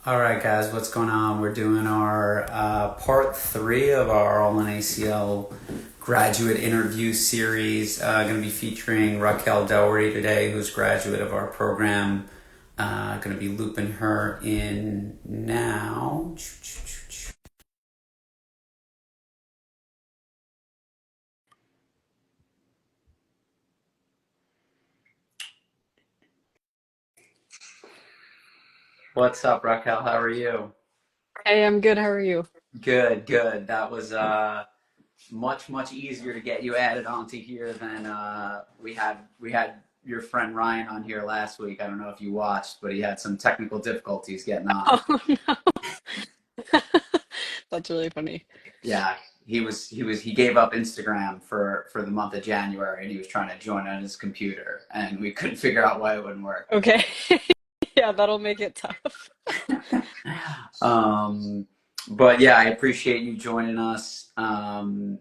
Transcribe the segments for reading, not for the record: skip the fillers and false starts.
All right, guys, what's going on? We're doing our part three of our All in ACL graduate interview series. Going to be featuring Racquel Doherty today, who's a graduate of our program. Going to be looping her in now. What's up, Raquel? How are you? Hey, I'm good. How are you? Good, good. That was much easier to get you added onto here than we had your friend Ryan on here last week. I don't know if you watched, but he had some technical difficulties getting on. Oh no. That's really funny. Yeah, he gave up Instagram for the month of January, and he was trying to join on his computer, and we couldn't figure out why it wouldn't work. Okay. Yeah, that'll make it tough. um, but yeah, I appreciate you joining us.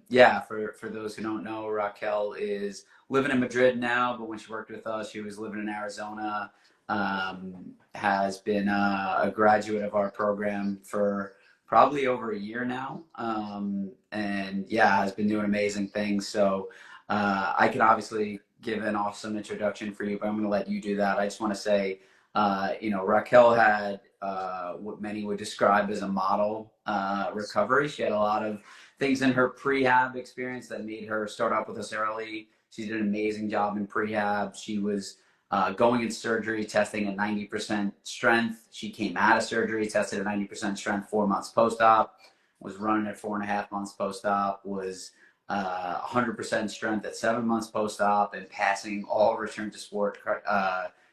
Yeah, for those who don't know, Raquel is living in Madrid now, but when she worked with us, she was living in Arizona. Has been a graduate of our program for probably over a year now, and yeah, has been doing amazing things. So I could obviously give an awesome introduction for you, but I'm going to let you do that. I just want to say Raquel had what many would describe as a model recovery. She had a lot of things in her prehab experience that made her start off with us early. She did an amazing job in prehab. She was going in surgery, testing at 90% strength. She came out of surgery, tested at 90% strength 4 months post op, was running at 4.5 months post op, was 100% strength at 7 months post op, and passing all return to sport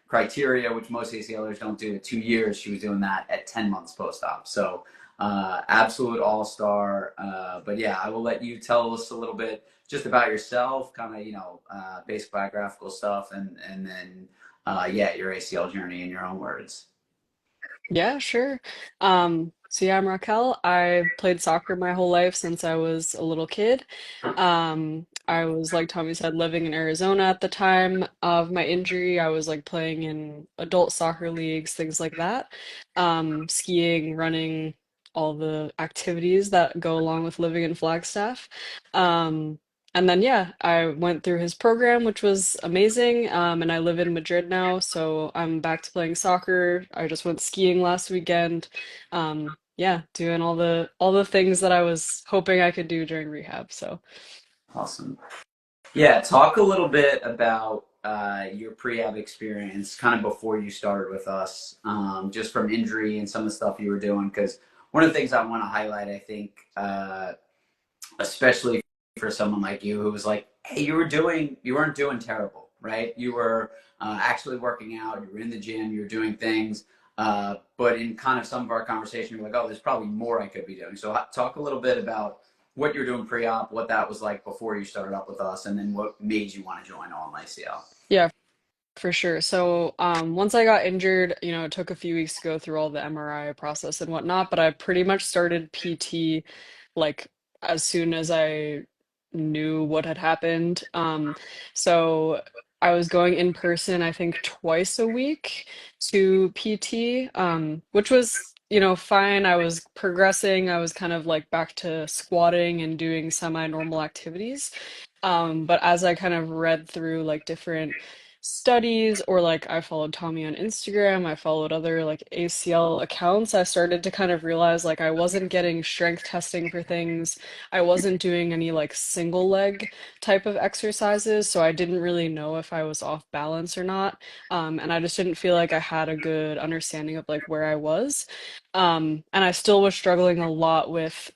criteria, which most ACLers don't do at 2 years. She was doing that at 10 months post op. So, absolute all star. But yeah, I will let you tell us a little bit just about yourself, kind of, basic biographical stuff, and then, yeah, your ACL journey in your own words. Yeah, sure. So yeah, I'm Raquel. I played soccer my whole life since I was a little kid. I was, like Tommy said, living in Arizona at the time of my injury. I was like playing in adult soccer leagues, things like that. Skiing, running, all the activities that go along with living in Flagstaff. Um, and then, yeah, I went through his program, which was amazing. And I live in Madrid now, so I'm back to playing soccer. I just went skiing last weekend. Yeah, doing all the things that I was hoping I could do during rehab. So, Awesome. Yeah, talk a little bit about your prehab experience kind of before you started with us, just from injury and some of the stuff you were doing. Because one of the things I want to highlight, I think, especially for someone like you who was like, hey, you weren't doing terrible, right? You were actually working out, you were in the gym, you were doing things. But in kind of some of our conversation, you're like, oh, there's probably more I could be doing. So talk a little bit about what you're doing pre-op, what that was like before you started up with us, and then what made you want to join All in ACL. yeah, for sure. So, once I got injured, it took a few weeks to go through all the MRI process and whatnot, but I pretty much started PT like as soon as I knew what had happened. So I was going in person, I think twice a week to PT, which was, fine. I was progressing. I was kind of like back to squatting and doing semi-normal activities. But as I kind of read through like different studies or like I followed Tommy on Instagram, I followed other like ACL accounts, I started to kind of realize like I wasn't getting strength testing for things. I wasn't doing any like single leg type of exercises, so I didn't really know if I was off balance or not. And I just didn't feel like I had a good understanding of like where I was. And I still was struggling a lot with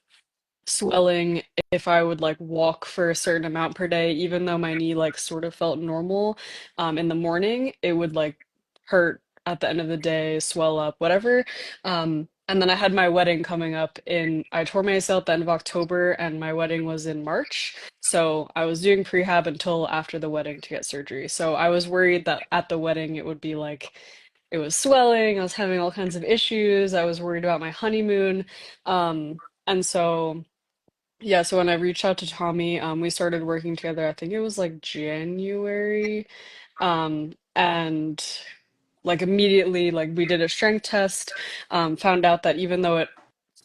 swelling if I would like walk for a certain amount per day, even though my knee like sort of felt normal in the morning, it would like hurt at the end of the day, swell up, whatever. And then I had my wedding coming up I tore my ACL at the end of October and my wedding was in March. So I was doing prehab until after the wedding to get surgery. So I was worried that at the wedding it would be like, it was swelling, I was having all kinds of issues, I was worried about my honeymoon. And so yeah, so when I reached out to Tommy, we started working together. I think it was like January. And like immediately, like we did a strength test, found out that even though it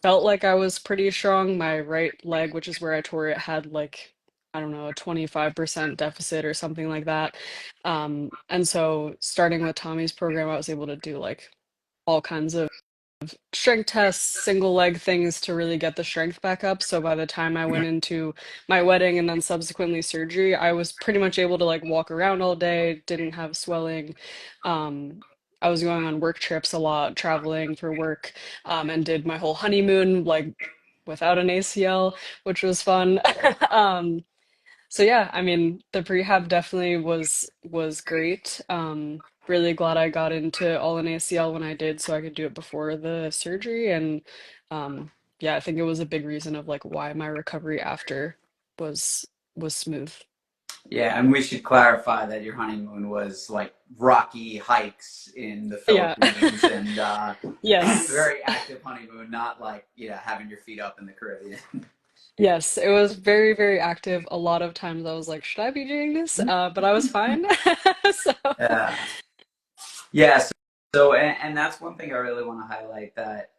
felt like I was pretty strong, my right leg, which is where I tore it, had like, I don't know, a 25% deficit or something like that. And so starting with Tommy's program, I was able to do like all kinds of strength tests, single leg things to really get the strength back up. So by the time I went into my wedding and then subsequently surgery, I was pretty much able to like walk around all day, didn't have swelling. I was going on work trips a lot, traveling for work, and did my whole honeymoon like without an ACL, which was fun. Um, so yeah, I mean, the prehab definitely was great. Really glad I got into all in ACL when I did, so I could do it before the surgery. And um, yeah, I think it was a big reason of like why my recovery after was was smooth. Yeah, and we should clarify that your honeymoon was like rocky hikes in the Yeah. Philippines and Yes. very active honeymoon, not like having your feet up in the Caribbean. Yes, it was very, very active. A lot of times I was like, should I be doing this? But I was fine. So, Yeah. Yeah, and that's one thing I really want to highlight that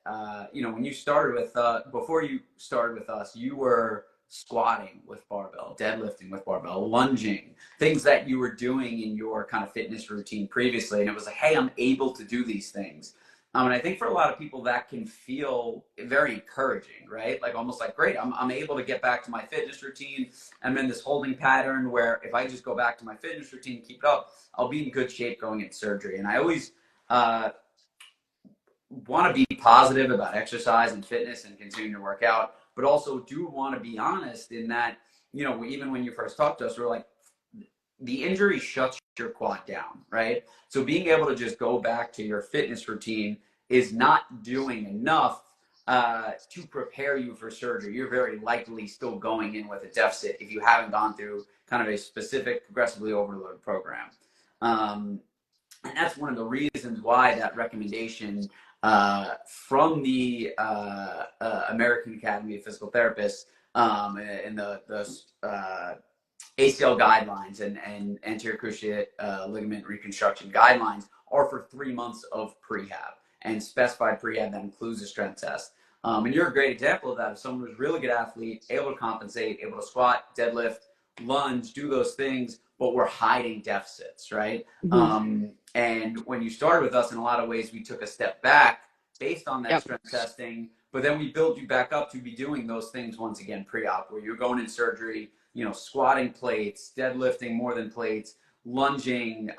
when you started with before you started with us, you were squatting with barbell, deadlifting with barbell, lunging, things that you were doing in your kind of fitness routine previously, and it was like, hey, I'm able to do these things. And I think for a lot of people that can feel very encouraging, right? Like almost like, great, I'm able to get back to my fitness routine. I'm in this holding pattern where if I just go back to my fitness routine, keep it up, I'll be in good shape going into surgery. And I always uh, want to be positive about exercise and fitness and continuing to work out, but also do want to be honest in that, even when you first talked to us, we're like, the injury shuts your quad down, right? So being able to just go back to your fitness routine is not doing enough to prepare you for surgery. You're very likely still going in with a deficit if you haven't gone through kind of a specific progressively overloaded program. Um, and that's one of the reasons why that recommendation from the American Academy of Physical Therapists in the ACL guidelines and anterior cruciate ligament reconstruction guidelines are for 3 months of prehab and specified prehab that includes a strength test. And you're a great example of that. If someone who's a really good athlete, able to compensate, able to squat, deadlift, lunge, do those things, but we're hiding deficits, right? mhm. And when you started with us, in a lot of ways, we took a step back based on that Yep. strength testing, but then we built you back up to be doing those things once again pre-op, where you're going in surgery, squatting plates, deadlifting more than plates, lunging.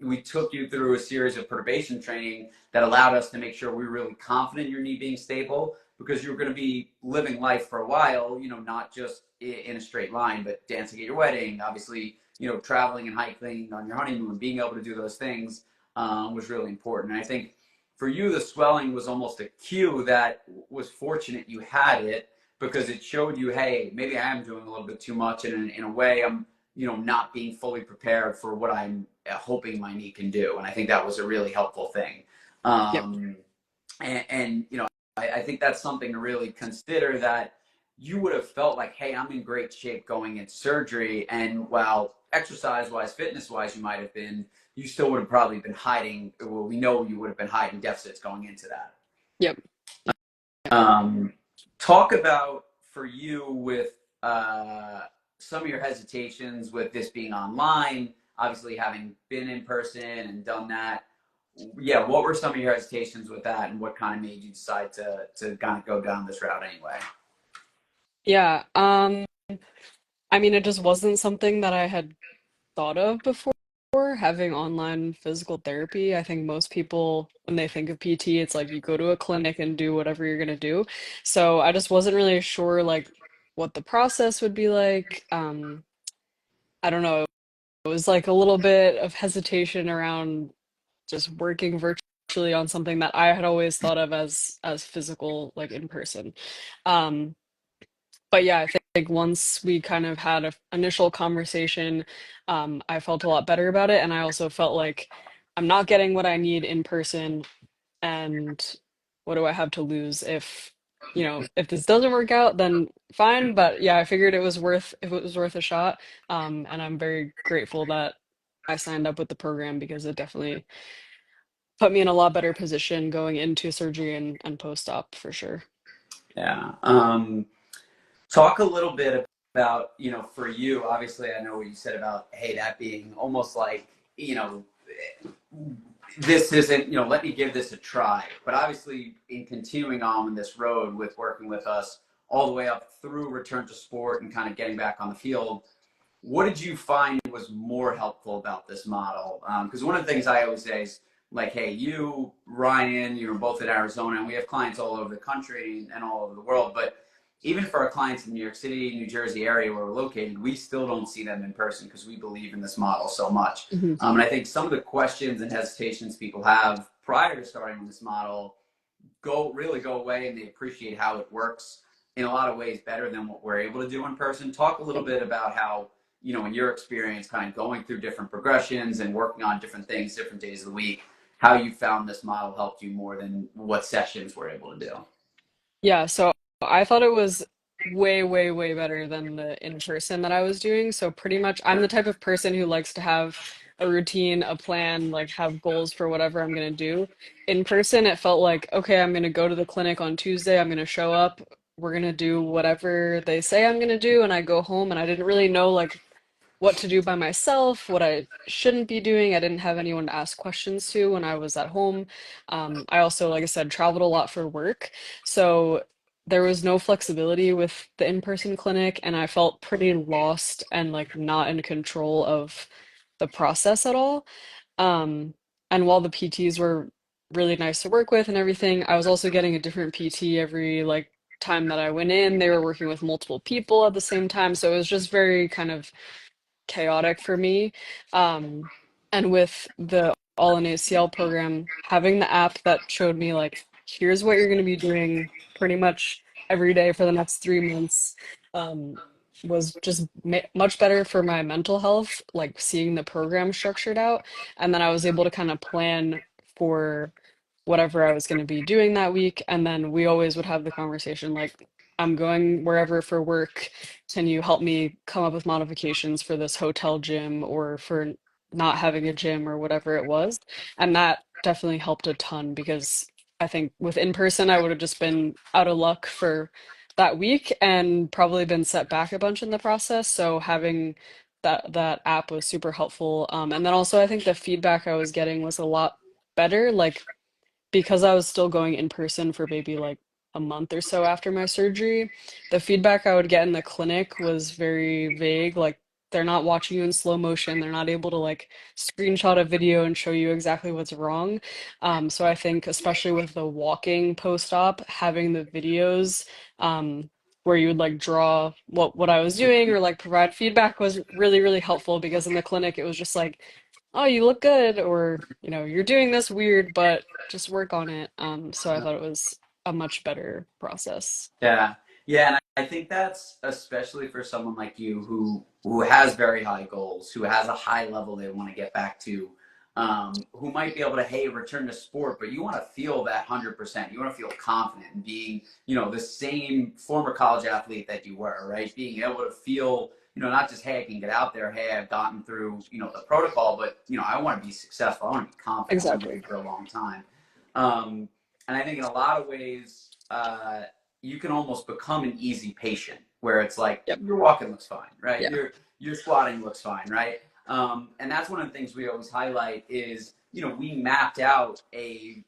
We took you through a series of perturbation training that allowed us to make sure we were really confident in your knee being stable because you were going to be living life for a while, not just in a straight line, but dancing at your wedding, obviously, traveling and hiking on your honeymoon, being able to do those things was really important. And I think for you, the swelling was almost a cue that was fortunate you had it because it showed you, hey, maybe I am doing a little bit too much, and in a way, I'm not being fully prepared for what I'm hoping my knee can do. And I think that was a really helpful thing. Yep. Um, and I think that's something to really consider that you would have felt like, hey, I'm in great shape going into surgery, and while exercise wise, fitness wise, you might have been, you still would have probably been hiding. Well, we know you would have been hiding deficits going into that. Yep. Um, Talk about for you with some of your hesitations with this being online, obviously having been in person and done that. Yeah, what were some of your hesitations with that, and what kind of made you decide to kind of go down this route anyway? Yeah. I mean, it just wasn't something that I had thought of before having online physical therapy. I think most people, when they think of PT, it's like you go to a clinic and do whatever you're gonna do. So I just wasn't really sure like what the process would be like. I don't know. It was like a little bit of hesitation around just working virtually on something that I had always thought of as physical, like in person. Um, but yeah, I think once we kind of had an initial conversation, I felt a lot better about it, and I also felt like I'm not getting what I need in person, and what do I have to lose if this doesn't work out, then fine. But yeah, I figured it was worth a shot, and I'm very grateful that I signed up with the program because it definitely put me in a lot better position going into surgery and post-op for sure. Yeah. Talk a little bit about, for you, obviously, I know what you said about, hey, that being almost like, this isn't, let me give this a try. But obviously, in continuing on this road with working with us all the way up through return to sport and kind of getting back on the field, what did you find was more helpful about this model? Because one of the things I always say is like, hey, you, Ryan, you're both in Arizona, and we have clients all over the country and all over the world. But even for our clients in New York City, New Jersey area where we're located, we still don't see them in person because we believe in this model so much. Hmm. And I think some of the questions and hesitations people have prior to starting this model go away, and they appreciate how it works in a lot of ways better than what we're able to do in person. Talk a little bit about how, in your experience, kind of going through different progressions and working on different things, different days of the week, how you found this model helped you more than what sessions were able to do. Yeah, so I thought it was way, way, way better than the in-person that I was doing. So pretty much I'm the type of person who likes to have a routine, a plan, like have goals for whatever I'm gonna do. In person, it felt like, okay, I'm gonna go to the clinic on Tuesday, I'm gonna show up, we're gonna do whatever they say I'm gonna do, and I go home and I didn't really know like what to do by myself, what I shouldn't be doing. I didn't have anyone to ask questions to when I was at home. I also, like I said, traveled a lot for work. So there was no flexibility with the in-person clinic, and I felt pretty lost and like not in control of the process at all. Um, and while the PTs were really nice to work with and everything, I was also getting a different PT every like time that I went in. They were working with multiple people at the same time, so it was just very kind of chaotic for me. Um, and with the All in ACL program, having the app that showed me like, here's what you're going to be doing pretty much every day for the next 3 months, um, was just much better for my mental health, like seeing the program structured out. And then I was able to kind of plan for whatever I was going to be doing that week. And then we always would have the conversation like, I'm going wherever for work. Can you help me come up with modifications for this hotel gym or for not having a gym or whatever it was? And that definitely helped a ton because I think with in person, I would have just been out of luck for that week and probably been set back a bunch in the process. So having that app was super helpful. And then also I think the feedback I was getting was a lot better. Like because I was still going in person for maybe like a month or so after my surgery, the feedback I would get in the clinic was very vague. Like they're not watching you in slow motion. They're not able to like screenshot a video and show you exactly what's wrong. So I think especially with the walking post-op, having the videos where you would like draw what I was doing or like provide feedback was really, really helpful because in the clinic it was just like, oh, you look good, or you're doing this weird, but just work on it. So I thought it was a much better process. Yeah, yeah, and I think that's especially for someone like you who has very high goals, who has a high level they want to get back to, who might be able to, hey, return to sport, but you want to feel that 100%. You want to feel confident in being, the same former college athlete that you were, right? Being able to feel, not just, hey, I can get out there, hey, I've gotten through, the protocol, but I want to be successful. I want to be confident. I want to do Exactly. it for a long time. Um, and I think in a lot of ways, you can almost become an easy patient where it's like Yep. your walking looks fine, right? Yeah. Your squatting looks fine, right? And that's one of the things we always highlight is we mapped out I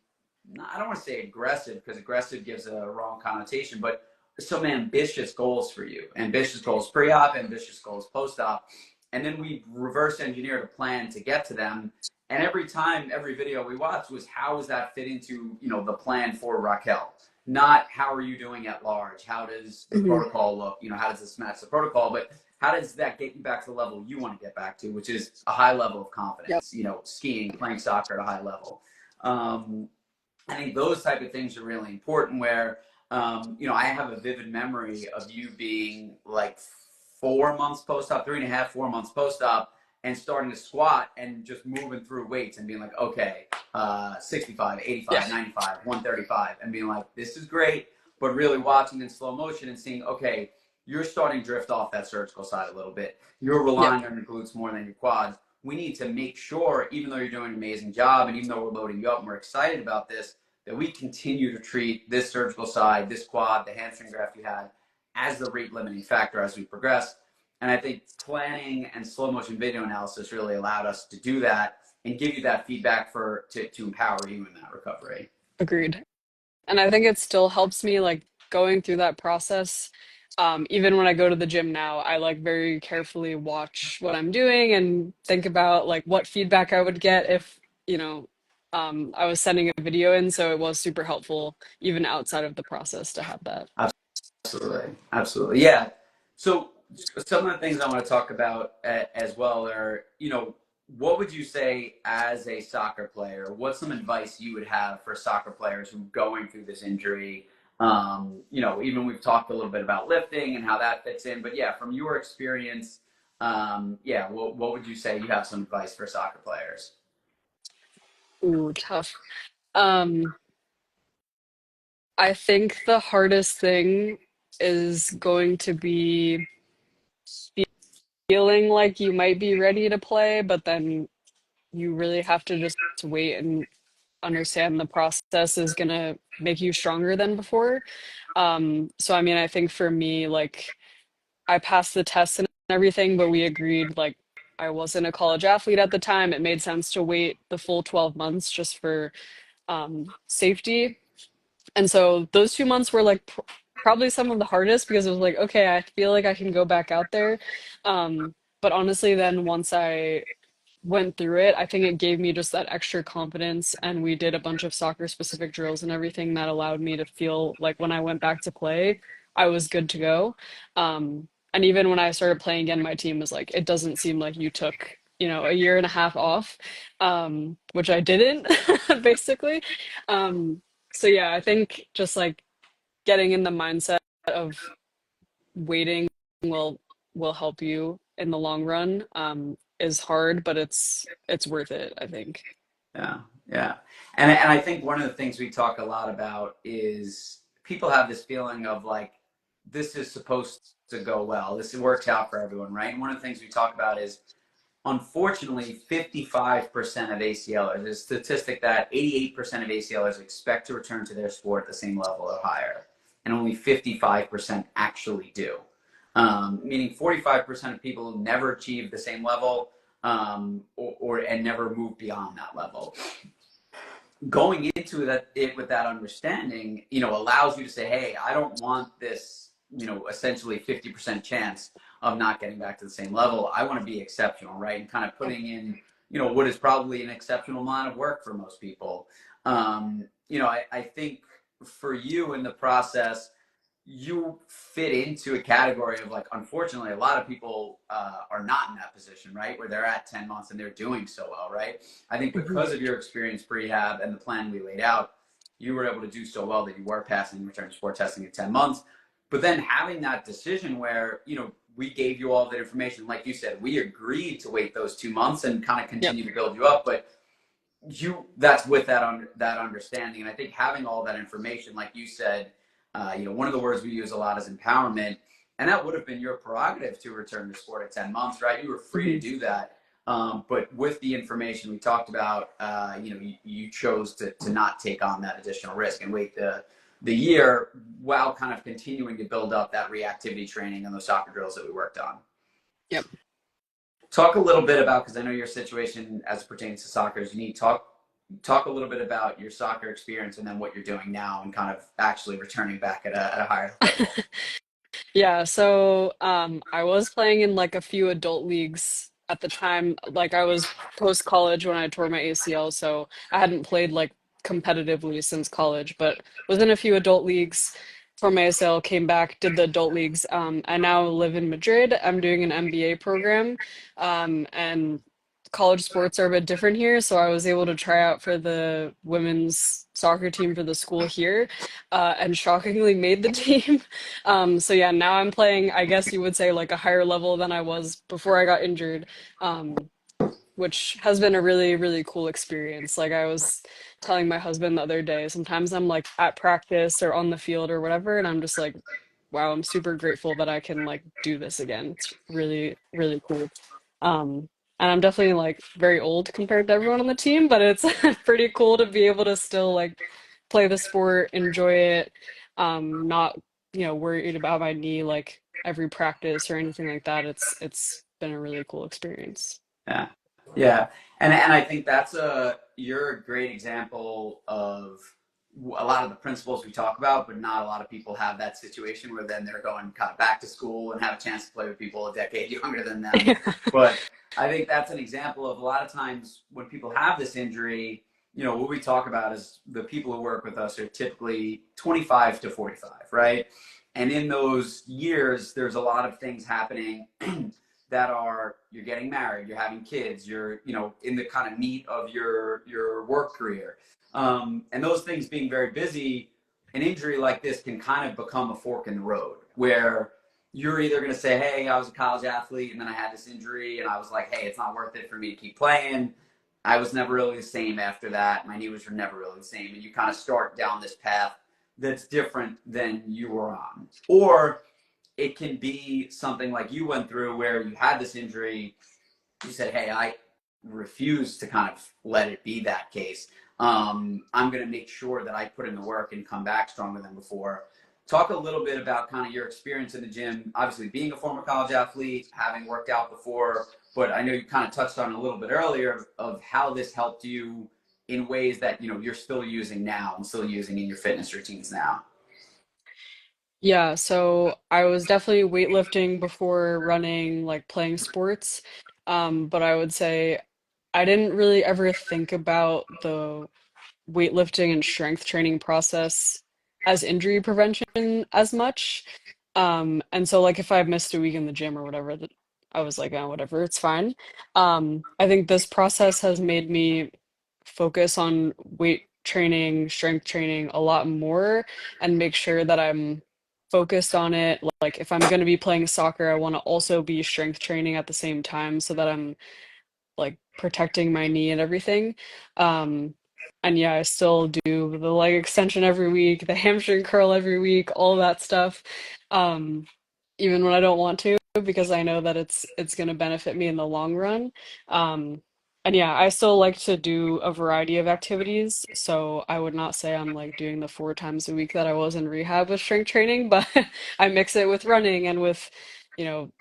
don't want to say aggressive because aggressive gives a wrong connotation, but some ambitious goals for you, ambitious goals pre-op, ambitious goals post-op, and then we reverse engineered a plan to get to them. And every time, every video we watched was how does that fit into the plan for Racquel? Not how are you doing at large? How does the Hmm. protocol look? How does this match the protocol? But how does that get you back to the level you want to get back to, which is a high level of Yep. confidence? Skiing, playing soccer at a high level. Um, I think those type of things are really important. Where I have a vivid memory of you being like 4 months post op, 3.5, 4 months post op, and starting to squat and just moving through weights and being like, okay, 65, Yeah. 85, 95, 135, and being like, this is great, but really watching in slow motion and seeing, okay, you're starting to drift off that surgical side a little bit. You're Yep. relying on your glutes more than your quads. we need to make sure, even though you're doing an amazing job and even though we're loading you up and we're excited about this, that we continue to treat this surgical side, this quad, the hamstring graft you had, as the rate limiting factor as we progress. And I think planning and slow motion video analysis really allowed us to do that and give you that feedback to empower you in that recovery. Agreed. And I think it still helps me like going through that process. Even when I go to the gym now, I like very carefully watch what I'm doing and think about like what feedback I would get if, I was sending a video in. So it was super helpful even outside of the process to have that. Absolutely, absolutely, yeah. So some of the things I want to talk about as well are, what would you say as a soccer player? What's some advice you would have for soccer players who are going through this injury? Even we've talked a little bit about lifting and how that fits in, but yeah, from your experience, yeah, what would you say you have some advice for soccer players? Ooh, tough. Um, I think the hardest thing is going to be feeling like you might be ready to play, but then you really have to just wait and understand the process is gonna make you stronger than before. So I mean, I think for me, like I passed the test and everything, but we agreed like I wasn't a college athlete at the time. It made sense to wait the full 12 months just for safety. And so those 2 months were like probably some of the hardest because it was like, okay, I feel like I can go back out there. But honestly, then once I went through it, I think it gave me just that extra confidence. And we did a bunch of soccer specific drills and everything that allowed me to feel like when I went back to play, I was good to go. And even when I started playing again, my team was like, it doesn't seem like you took, a year and a half off, which I didn't, basically. Um, so yeah, I think just like getting in the mindset of waiting will will help you in the long run is hard, but it's worth it, I think. Yeah, yeah. And I think one of the things we talk a lot about is people have this feeling of like, this is supposed to go well. This works out for everyone, right? And one of the things we talk about is, unfortunately, 55% of ACLers, there's a statistic that 88% of ACLers expect to return to their sport at the same level or higher, and only 55% actually do. Meaning 45% of people never achieve the same level, and never move beyond that level. Going into it with that understanding, allows you to say, hey, I don't want this, essentially 50% chance of not getting back to the same level. I want to be exceptional, right? And kind of putting in, what is probably an exceptional amount of work for most people. I think for you in the process, you fit into a category of like, unfortunately, a lot of people are not in that position, right? Where they're at 10 months and they're doing so well, right? I think Mhm. because of your experience prehab and the plan we laid out, you were able to do so well that you were passing return to sport testing in 10 months. But then having that decision where, we gave you all the information, like you said, we agreed to wait those 2 months and kind of Yep. continue to build you up. But that's with that understanding. And I think having all that information, like you said, one of the words we use a lot is empowerment, and that would have been your prerogative to return to sport at 10 months, right? You were free to Mhm. do that. But with the information we talked about, you chose to not take on that additional risk and wait the year while kind of continuing to build up that reactivity training and those soccer drills that we worked on. Yep. Talk a little bit about, because I know your situation as it pertains to soccer is unique. Talk a little bit about your soccer experience and then what you're doing now and kind of actually returning back at a higher level. Yeah, so I was playing in like a few adult leagues at the time. Like I was post college when I tore my ACL, so I hadn't played like competitively since college, but was in a few adult leagues. Tore my ACL, came back, did the adult leagues. I now live in Madrid. I'm doing an MBA program, and college sports are a bit different here, so I was able to try out for the women's soccer team for the school here, and shockingly made the team. So yeah, now I'm playing, I guess you would say like a higher level than I was before I got injured, which has been a really, really cool experience. Like I was telling my husband the other day, sometimes I'm like at practice or on the field or whatever, and I'm just like, wow, I'm super grateful that I can like do this again. It's really, really cool. Um, And I'm definitely like very old compared to everyone on the team, but it's pretty cool to be able to still like play the sport, enjoy it, not, worried about my knee like every practice or anything like that. It's been a really cool experience. Yeah. Yeah. And I think you're a great example of a lot of the principles we talk about, but not a lot of people have that situation where then they're going kind of back to school and have a chance to play with people a decade younger than them. But I think that's an example of a lot of times when people have this injury, what we talk about is the people who work with us are typically 25 to 45, right? And in those years, there's a lot of things happening that are you're getting married, you're having kids, you're in the kind of meat of your work career, and those things being very busy. An injury like this can kind of become a fork in the road where you're either going to say, hey, I was a college athlete and then I had this injury and I was like, hey, it's not worth it for me to keep playing. I was never really the same after that. My knee was never really the same. And you kind of start down this path that's different than you were on. Or it can be something like you went through where you had this injury. You said, hey, I refuse to kind of let it be that case. I'm going to make sure that I put in the work and come back stronger than before. Talk a little bit about kind of your experience in the gym, obviously being a former college athlete, having worked out before, but I know you kind of touched on a little bit earlier of how this helped you in ways that, you're still using now and still using in your fitness routines now. Yeah, so I was definitely weightlifting before running, like playing sports. But I would say I didn't really ever think about the weightlifting and strength training process as injury prevention as much. And so like if I missed a week in the gym or whatever, that I was like, oh, whatever, it's fine. I think this process has made me focus on weight training, strength training a lot more and make sure that I'm focused on it. Like if I'm going to be playing soccer, I want to also be strength training at the same time so that I'm like protecting my knee and everything. Um, and yeah, I still do the leg extension every week, the hamstring curl every week, all that stuff. Um, Even when I don't want to, because I know that it's going to benefit me in the long run. Um, and yeah, I still like to do a variety of activities, so I would not say I'm like doing the 4 times a week that I was in rehab with strength training, but I mix it with running and with,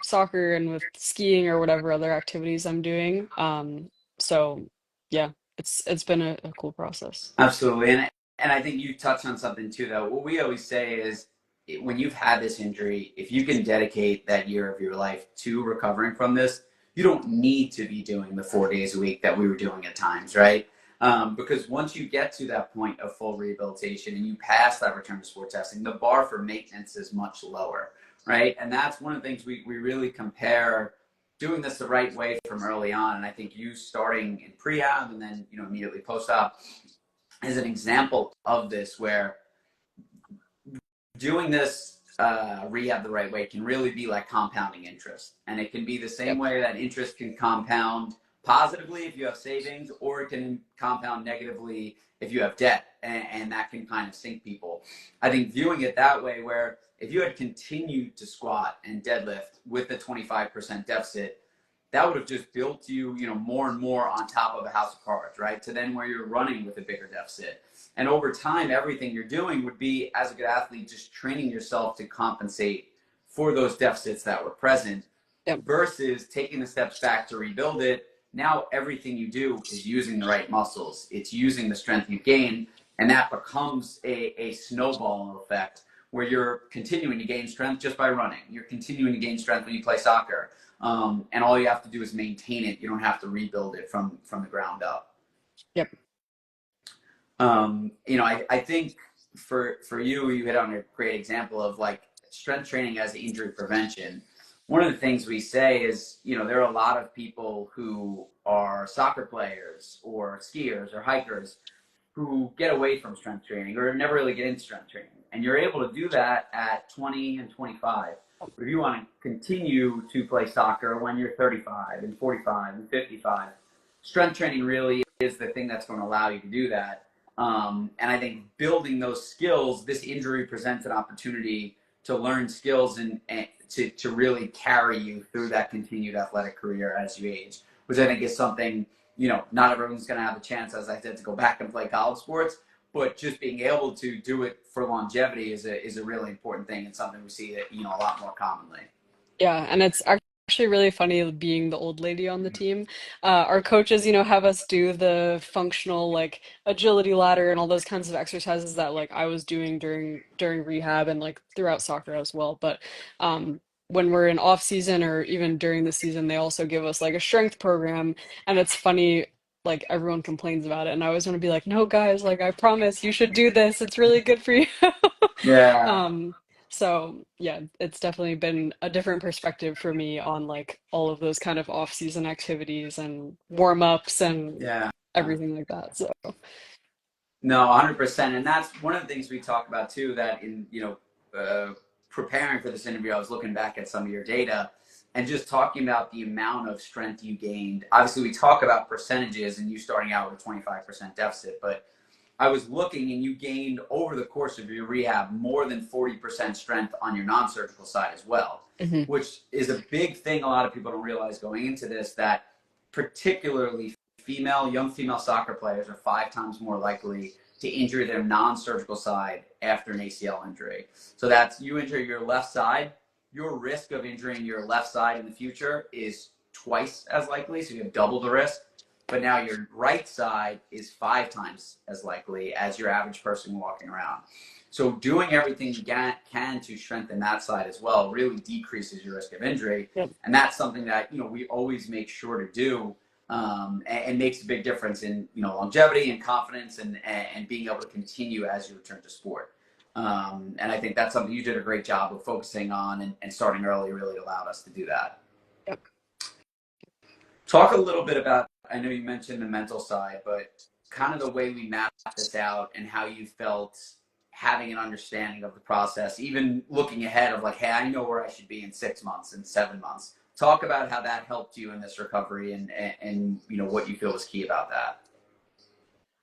soccer and with skiing or whatever other activities I'm doing. So yeah, it's been a cool process. Absolutely. And I think you touched on something too, though. What we always say is when you've had this injury, if you can dedicate that year of your life to recovering from this, you don't need to be doing the 4 days a week that we were doing at times, right? Because once you get to that point of full rehabilitation and you pass that return to sport testing, the bar for maintenance is much lower, right? And that's one of the things we really compare doing this the right way from early on. And I think you starting in prehab and then, immediately post-op is an example of this where doing this rehab the right way can really be like compounding interest. And it can be the same Yep. way that interest can compound positively if you have savings, or it can compound negatively if you have debt. And that can kind of sink people. I think viewing it that way, where if you had continued to squat and deadlift with a 25% deficit, that would have just built you, more and more on top of a house of cards, right? To then where you're running with a bigger deficit. And over time, everything you're doing would be, as a good athlete, just training yourself to compensate for those deficits that were present Yep. versus taking the steps back to rebuild it. Now everything you do is using the right muscles. It's using the strength you gain, and that becomes a snowball effect where you're continuing to gain strength just by running. You're continuing to gain strength when you play soccer. And all you have to do is maintain it. You don't have to rebuild it from the ground up. Yep. I think for you, you hit on a great example of like strength training as injury prevention. One of the things we say is, there are a lot of people who are soccer players or skiers or hikers who get away from strength training or never really get into strength training. And you're able to do that at 20 and 25. But if you want to continue to play soccer when you're 35 and 45 and 55, strength training really is the thing that's going to allow you to do that. And I think building those skills, this injury presents an opportunity to learn skills and to really carry you through that continued athletic career as you age. which I think is something, not everyone's going to have a chance, as I said, to go back and play college sports, but just being able to do it for longevity is a really important thing and something we see that, a lot more commonly. Yeah, and it's actually really funny being the old lady on the team. Our coaches, have us do the functional like agility ladder and all those kinds of exercises that like I was doing during rehab and like throughout soccer as well. But when we're in off season or even during the season, they also give us like a strength program, and it's funny. Like everyone complains about it, and I always want to be like, "No, guys, like I promise you should do this. It's really good for you." Yeah, Um, so yeah, it's definitely been a different perspective for me on like all of those kind of off-season activities and warm-ups and yeah. everything like that. So, No, 100%. And that's one of the things we talk about too, that in, preparing for this interview, I was looking back at some of your data and just talking about the amount of strength you gained. Obviously, we talk about percentages and you starting out with a 25% deficit, but I was looking and you gained over the course of your rehab more than 40% strength on your non-surgical side as well, mhm. which is a big thing a lot of people don't realize going into this, that particularly young female soccer players are 5 times more likely to injure their non-surgical side after an ACL injury. So that's, you injure your left side, your risk of injuring your left side in the future is twice as likely, so you have double the risk. But now your right side is 5 times as likely as your average person walking around. So doing everything you can to strengthen that side as well really decreases your risk of injury. Yep, And that's something that, we always make sure to do, and makes a big difference in, longevity and confidence and being able to continue as you return to sport. And I think that's something you did a great job of focusing on, and starting early really allowed us to do that. yep. Talk a little bit about, I know you mentioned the mental side, but kind of the way we mapped this out and how you felt having an understanding of the process, even looking ahead of like, hey, I know where I should be in 6 months and 7 months. Talk about how that helped you in this recovery, and what you feel was key about that.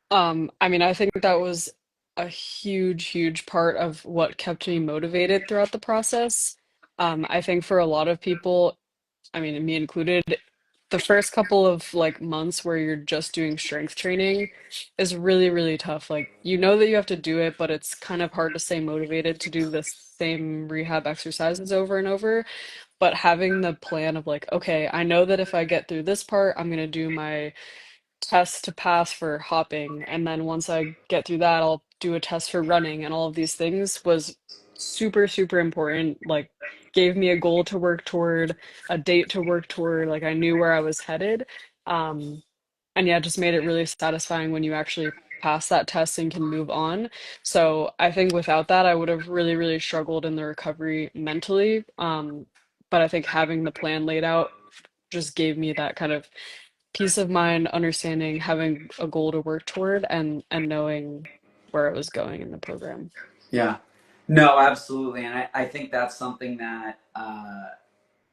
I mean, I think that was a huge, huge part of what kept me motivated throughout the process. I think for a lot of people, I mean, me included, the first couple of like months where you're just doing strength training is really, really tough. Like, you know that you have to do it, but it's kind of hard to stay motivated to do the same rehab exercises over and over. But having the plan of like, okay, I know that if I get through this part, I'm gonna do my test to pass for hopping, and then once I get through that, I'll do a test for running, and all of these things was super, super important. Like, gave me a goal to work toward, a date to work toward, like I knew where I was headed. Um, and yeah, it just made it really satisfying when you actually pass that test and can move on. So I think without that, I would have really, really struggled in the recovery mentally. But I think having the plan laid out just gave me that kind of peace of mind, understanding, having a goal to work toward, and knowing where it was going in the program. Yeah. No, absolutely. And I think that's something that,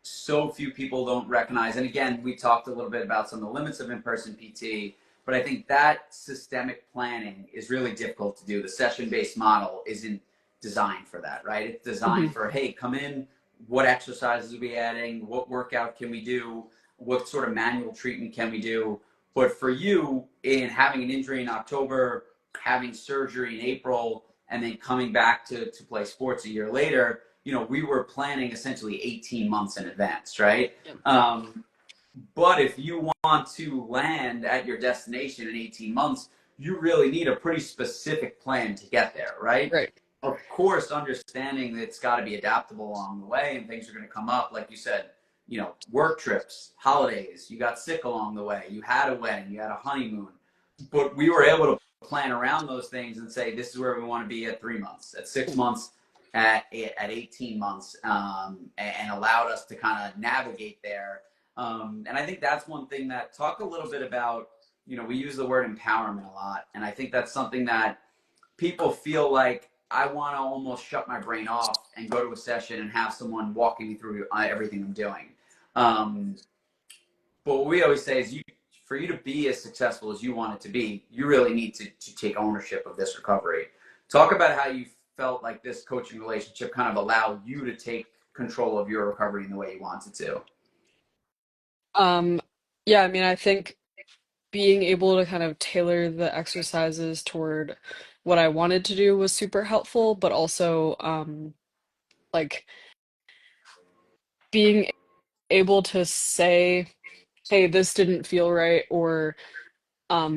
so few people don't recognize. And again, we talked a little bit about some of the limits of in-person PT, but I think that systemic planning is really difficult to do. The session-based model isn't designed for that, right? It's designed Hmm. for, hey, come in, what exercises are we adding? What workout can we do? What sort of manual treatment can we do? But for you, in having an injury in October, having surgery in April, and then coming back to play sports a year later, we were planning essentially 18 months in advance, right? Yep. But if you want to land at your destination in 18 months, you really need a pretty specific plan to get there, right? Right. Of course, understanding that it's got to be adaptable along the way and things are going to come up. Like you said, work trips, holidays, you got sick along the way, you had a wedding, you had a honeymoon. But we were able to plan around those things and say, this is where we want to be at 3 months, at 6 months, at 18 months, and allowed us to kind of navigate there. And I think that's one thing that, talk a little bit about, we use the word empowerment a lot. And I think that's something that people feel like, I want to almost shut my brain off and go to a session and have someone walking me through everything I'm doing. Um, but what we always say is, for you to be as successful as you want it to be, you really need to take ownership of this recovery. Talk about how you felt like this coaching relationship kind of allowed you to take control of your recovery in the way you wanted to. Yeah, I mean, I think being able to kind of tailor the exercises toward what I wanted to do was super helpful, but also like being able to say, hey, this didn't feel right, or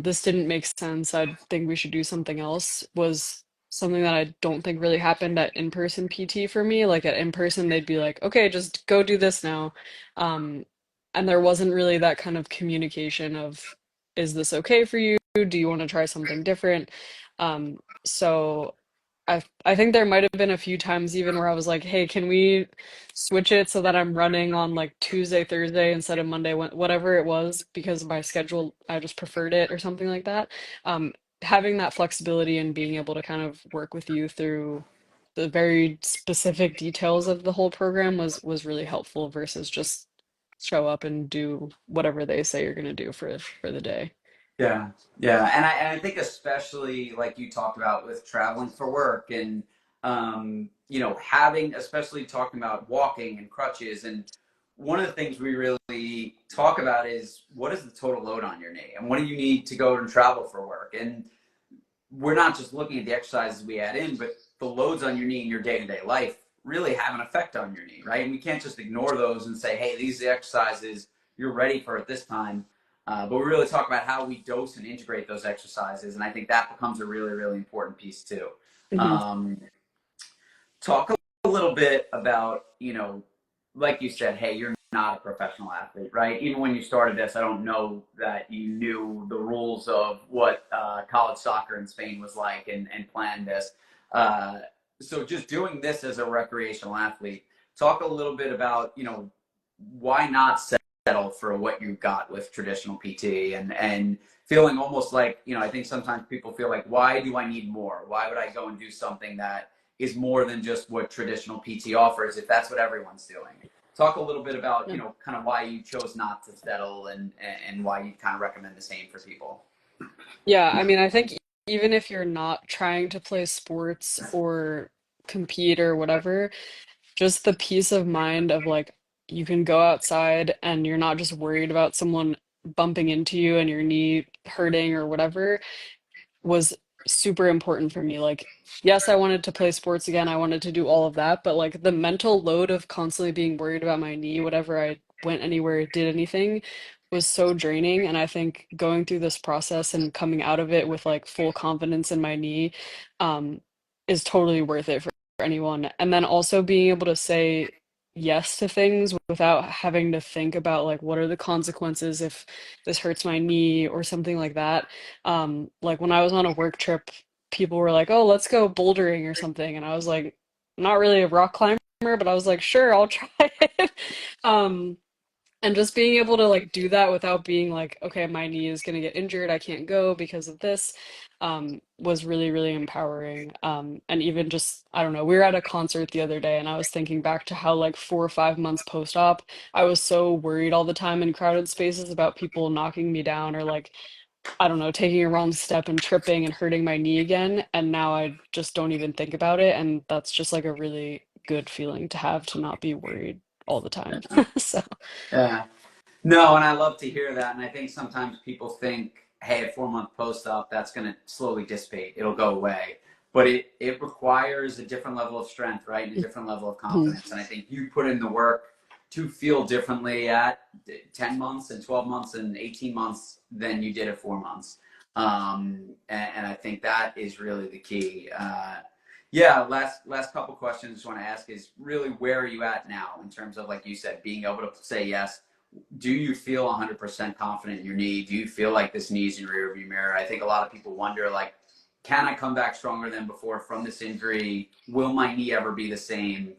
this didn't make sense. I think we should do something else was something that I don't think really happened at in-person PT for me. Like at in-person, they'd be like, okay, just go do this now. Um, and there wasn't really that kind of communication of, is this okay for you? Do you want to try something different? So I think there might have been a few times even where I was like, hey, can we switch it so that I'm running on like Tuesday, Thursday instead of Monday, whatever it was, because my schedule, I just preferred it or something like that. Having that flexibility and being able to kind of work with you through the very specific details of the whole program was really helpful versus just show up and do whatever they say you're going to do for the day. Yeah, yeah, and I think especially like you talked about with traveling for work and having especially talking about walking and crutches and one of the things we really talk about is what is the total load on your knee and what do you need to go and travel for work and we're not just looking at the exercises we add in, but the loads on your knee in your day to day life really have an effect on your knee, right? And we can't just ignore those and say, hey, these are the exercises you're ready for at this time. But we really talk about how we dose and integrate those exercises. And I think that becomes a really, really important piece too. Hmm. Um, talk a little bit about, like you said, hey, you're not a professional athlete, right? Even when you started this, I don't know that you knew the rules of what college soccer in Spain was like and planned this. Uh, so just doing this as a recreational athlete, talk a little bit about, why not settle for what you got with traditional PT and feeling almost like, I think sometimes people feel like, why do I need more? Why would I go and do something that is more than just what traditional PT offers if that's what everyone's doing. Talk a little bit about, kind of why you chose not to settle and why you kind of recommend the same for people. Yeah, I mean, I think even if you're not trying to play sports or compete or whatever, just the peace of mind of like you can go outside and you're not just worried about someone bumping into you and your knee hurting or whatever was super important for me. Like, yes, I wanted to play sports again. I wanted to do all of that, but like the mental load of constantly being worried about my knee, whatever I went anywhere, did anything, was so draining. And I think going through this process and coming out of it with like full confidence in my knee, um, is totally worth it for anyone. And then also being able to say yes to things without having to think about like what are the consequences if this hurts my knee or something like that. Like when I was on a work trip, people were like, "Oh, let's go bouldering or something," and I was like, "I'm not really a rock climber, but I was like, sure, I'll try it." Um, and just being able to like do that without being like, "Okay, my knee is gonna get injured, I can't go because of this," was really, really empowering. And even just, I don't know, we were at a concert the other day, and I was thinking back to how like 4 or 5 months post-op, I was so worried all the time in crowded spaces about people knocking me down or like I don't know, taking a wrong step and tripping and hurting my knee again. And now I just don't even think about it. And that's just like a really good feeling to have to not be worried all the time. So, Yeah. No, and I love to hear that. And I think sometimes people think, hey, a 4 month post op, that's going to slowly dissipate. It'll go away. But it requires a different level of strength, right? And a different level of mhm. confidence. And I think you put in the work to feel differently at 10 months and 12 months and 18 months than you did at 4 months. And I think that is really the key. Yeah, last couple questions I just want to ask is really where are you at now in terms of, like you said, being able to say yes? Do you feel 100% confident in your knee? Do you feel like this knee's in your rearview mirror? I think a lot of people wonder, like, can I come back stronger than before from this injury? Will my knee ever be the same?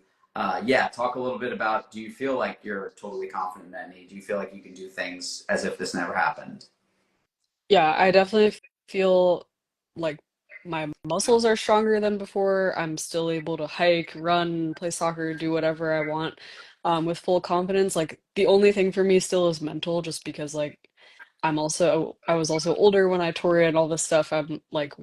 Yeah, talk a little bit about, do you feel like you're totally confident in that knee? Do you feel like you can do things as if this never happened? Yeah, I definitely feel like my muscles are stronger than before. I'm still able to hike, run, play soccer, do whatever I want, with full confidence. Like the only thing for me still is mental, just because like I was also older when I tore it and all this stuff. I'm like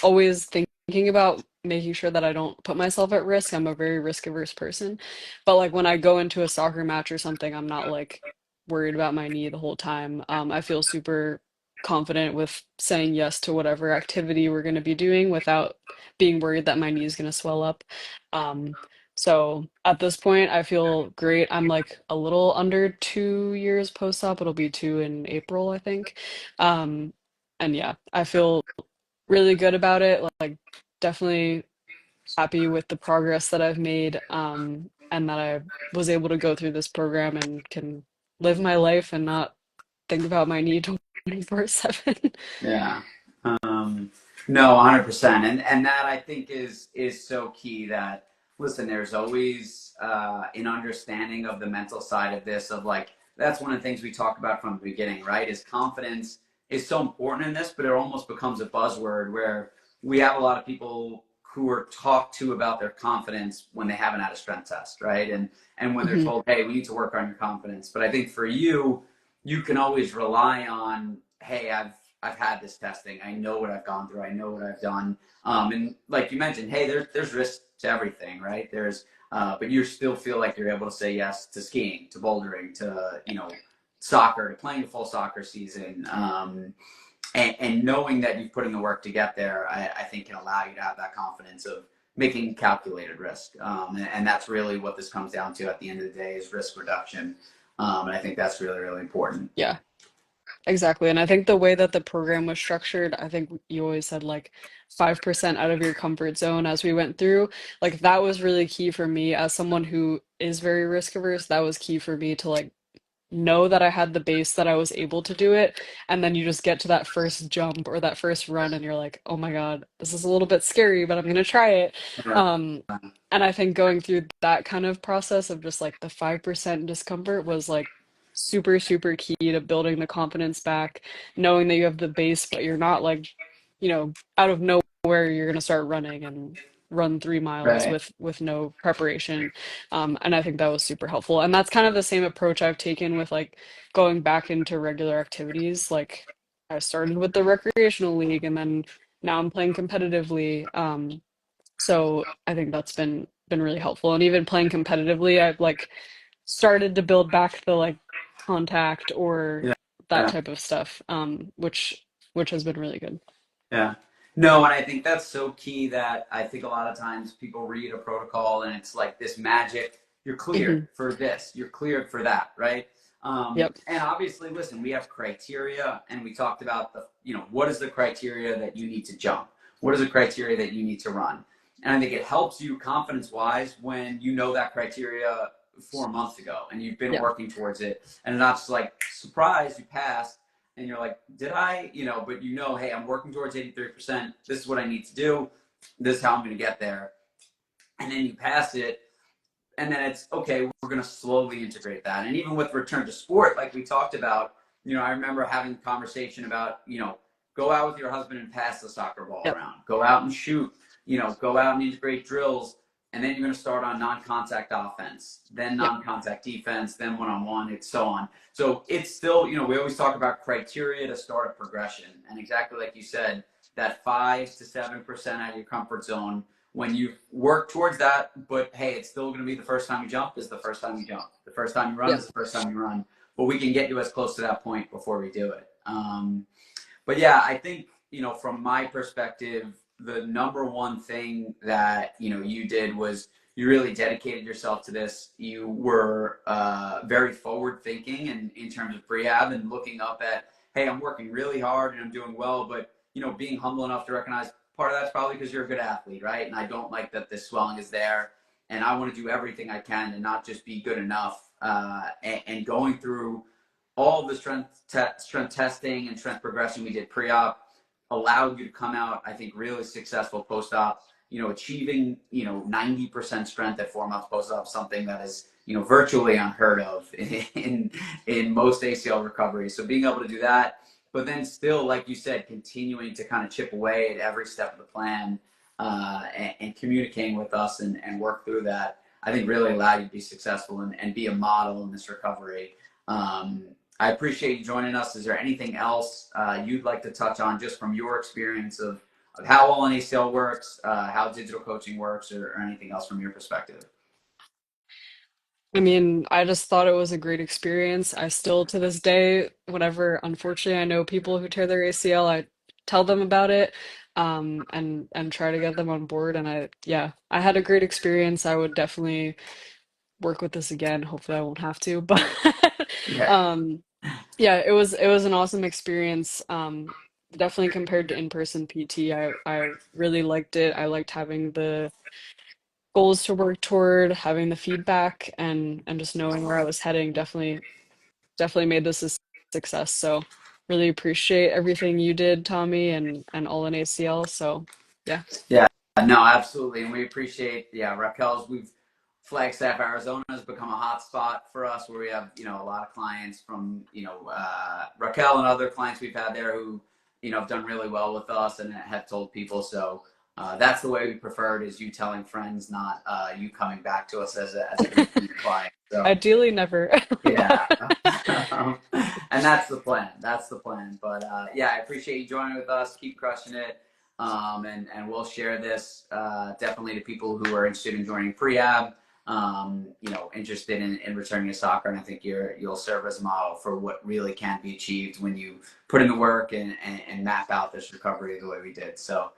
always thinking about making sure that I don't put myself at risk. I'm a very risk averse person. But like when I go into a soccer match or something, I'm not like worried about my knee the whole time. I feel super confident with saying yes to whatever activity we're going to be doing without being worried that my knee is going to swell up. Um, so at this point, I feel great. I'm like a little under 2 years post-op. It'll be 2 in April, I think. Um, and yeah, I feel really good about it. Like, definitely happy with the progress that I've made, and that I was able to go through this program and can live my life and not think about my knee 24/7. Yeah. Um, no, 100%. And that I think is so key that listen, there's always an understanding of the mental side of this of like that's one of the things we talk about from the beginning, right? Is confidence is so important in this, but it almost becomes a buzzword where we have a lot of people who are talked to about their confidence when they haven't had a strength test, right? And when they're Mhm. told, hey, we need to work on your confidence. But I think for you, you can always rely on, hey, I've had this testing. I know what I've gone through. I know what I've done. And like you mentioned, hey, there's risk to everything, right? But you still feel like you're able to say yes to skiing, to bouldering, to soccer, to playing a full soccer season, and knowing that you've put in the work to get there. I think can allow you to have that confidence of making calculated risk, and that's really what this comes down to at the end of the day is risk reduction. And I think that's really, really important. Yeah, exactly. And I think the way that the program was structured, I think you always said like 5% out of your comfort zone as we went through. Like that was really key for me as someone who is very risk averse. That was key for me to like know that I had the base that I was able to do it. And then you just get to that first jump or that first run and you're like, oh my God, this is a little bit scary, but I'm gonna try it. Um, and I think going through that kind of process of just like the 5% discomfort was like super, super key to building the confidence back, knowing that you have the base, but you're not like, out of nowhere you're gonna start running and run 3 miles Right. with no preparation. And I think that was super helpful. And that's kind of the same approach I've taken with like going back into regular activities. Like I started with the recreational league and then now I'm playing competitively. So I think that's been really helpful. And even playing competitively, I've like started to build back the like contact or Yeah. that Yeah. type of stuff, which has been really good. Yeah. No, and I think that's so key that I think a lot of times people read a protocol and it's like this magic, you're cleared Hmm. for this, you're cleared for that, right? Yep. And obviously, listen, we have criteria and we talked about what is the criteria that you need to jump? What is the criteria that you need to run? And I think it helps you confidence wise when you know that criteria 4 months ago and you've been Yeah. working towards it and not just like, surprise, you passed and you're like, did I, but hey, I'm working towards 83%. This is what I need to do. This is how I'm going to get there. And then you pass it. And then it's okay, we're going to slowly integrate that. And even with return to sport, like we talked about, I remember having a conversation about, go out with your husband and pass the soccer ball Yep. around, go out and shoot, go out and integrate drills. And then you're going to start on non-contact offense, then Yep. non-contact defense, then one-on-one, and so on. So it's still, we always talk about criteria to start a progression. And exactly like you said, that 5 to 7% out of your comfort zone, when you work towards that, but hey, it's still going to be the first time you jump is the first time you jump. The first time you run Yep. is the first time you run. But we can get you as close to that point before we do it. But yeah, I think, from my perspective, the number one thing that, you did was you really dedicated yourself to this. You were very forward thinking and in terms of prehab and looking up at, hey, I'm working really hard and I'm doing well, but, being humble enough to recognize part of that's probably because you're a good athlete, right? And I don't like that this swelling is there. And I want to do everything I can to not just be good enough. And going through all the strength testing and strength progression we did pre-op allowed you to come out, I think, really successful post-op. Achieving 90% strength at 4 months post-op, something that is virtually unheard of in most ACL recoveries. So being able to do that, but then still, like you said, continuing to kind of chip away at every step of the plan and communicating with us and work through that, I think really allowed you to be successful and be a model in this recovery. I appreciate you joining us. Is there anything else you'd like to touch on just from your experience of how All in ACL works, how digital coaching works, or anything else from your perspective? I mean, I just thought it was a great experience. I still, to this day, whenever, unfortunately, I know people who tear their ACL, I tell them about it, and try to get them on board. And yeah, I had a great experience. I would definitely work with this again. Hopefully, I won't have to, but Yeah. um, yeah, it was an awesome experience. Definitely compared to in-person PT, I really liked it. I liked having the goals to work toward, having the feedback, and just knowing where I was heading. Definitely made this a success. So really appreciate everything you did, Tommy, and All in ACL. So yeah. Yeah, no, absolutely, and we appreciate. Yeah, Raquel's. We've Flagstaff, Arizona has become a hot spot for us, where we have a lot of clients from Raquel and other clients we've had there who have done really well with us and have told people. So that's the way we prefer it: is you telling friends, not you coming back to us as a repeat client. So Ideally never. yeah. And that's the plan. That's the plan. But yeah, I appreciate you joining with us. Keep crushing it. And we'll share this definitely to people who are interested in joining prehab, interested in returning to soccer. And I think you'll serve as a model for what really can be achieved when you put in the work and map out this recovery the way we did. So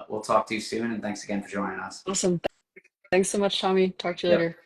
we'll talk to you soon. And thanks again for joining us. Awesome. Thanks so much, Tommy. Talk to you Yep. later.